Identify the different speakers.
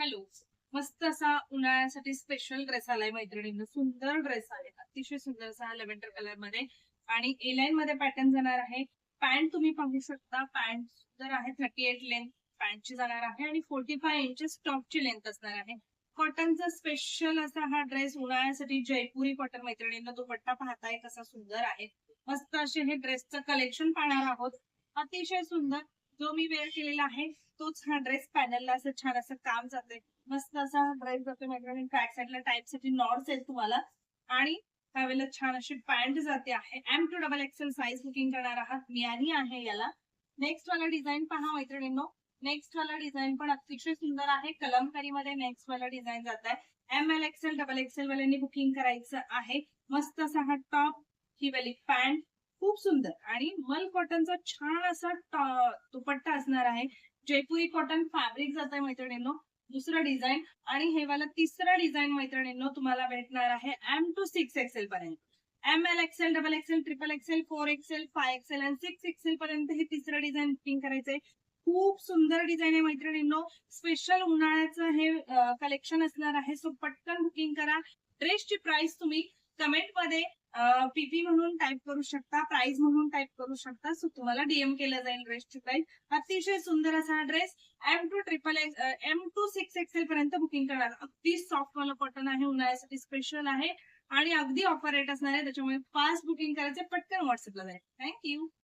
Speaker 1: Hello. मस्त असा उन्हाळ्यासाठी special dress आलाय मैत्रिणींनो. सुंदर ड्रेस आहे. अतिशय सुंदर असा लेव्हेंडर कलर मध्ये आणि ए लाईन मध्ये पॅटर्न जाणार आहे. पॅन्ट तुम्ही पाहू शकता. पॅन्ट सुंदर आहे. 38 लेंथ पॅन्टची जाणार आहे आणि 45 इंचेस टॉपची लेंथ असणार आहे. कॉटनचा स्पेशल असा हा ड्रेस उन्हाळ्यासाठी जयपुरी कॉटन मैत्रिणींना दुपट्टा पाहताय कसा सुंदर आहे. मस्त असे हे ड्रेसचं कलेक्शन पाहणार आहोत. अतिशय सुंदर जो मी वेअर केलेला आहे तोच हा ड्रेस पॅनलला असं छान असं काम जाते. मस्त असा ड्रेस जातो मैत्रिणी. ट्रॅक साईडला टाईप साठी नॉट्स आहेत तुम्हाला आणि त्यावेळेला छान अशी पॅन्ट जाते आहे. M to XXL size booking करणार आहात. मियानी आहे याला. नेक्स्ट वाला डिझाईन पहा मैत्रिणींनो. नेक्स्ट वाला डिझाईन पण अतिशय सुंदर आहे. कलमकारी मध्ये नेक्स्ट वाला डिझाईन जात आहे. ML XL XXL वाल्यांनी बुकिंग करायचं आहे. मस्त असा हा टॉप, ही वाली पॅन्ट खूप सुंदर आणि मल कॉटनचा छान असा दुपट्टा असणार आहे. जयपुरी कॉटन फॅब्रिक जात आहे मैत्रिणींनो. दुसरा डिझाईन आणि हे वाला तिसरा डिझाईन मैत्रिणींनो तुम्हाला भेटणार आहे M to 6XL पर्यंत. ML XL XXL XXL 4XL 5XL आणि 6XL पर्यंत हे तिसरं डिझाईन बुकिंग करायचंय. खूप सुंदर डिझाईन आहे मैत्रिणींनो. स्पेशल उन्हाळ्याचं हे कलेक्शन असणार आहे. सो पटकन बुकिंग करा. ड्रेसची प्राइस तुम्ही कमेंट मध्ये पीपी म्हणून टाइप करू शकता, प्राइस म्हणून टाइप करू शकता. सो तुम्हाला डीएम केलं जाईल ड्रेसची प्राइस. अतिशय सुंदर असा हा ड्रेस M to 6XL पर्यंत बुकिंग करणार. अगदी सॉफ्ट वाला कॉटन आहे. उन्हाळ्यासाठी स्पेशल आहे आणि अगदी ऑफर रेट असणार आहे. त्याच्यामुळे फास्ट बुकिंग करायचे. पटकन व्हॉट्सअपला जाईल. थँक्यू.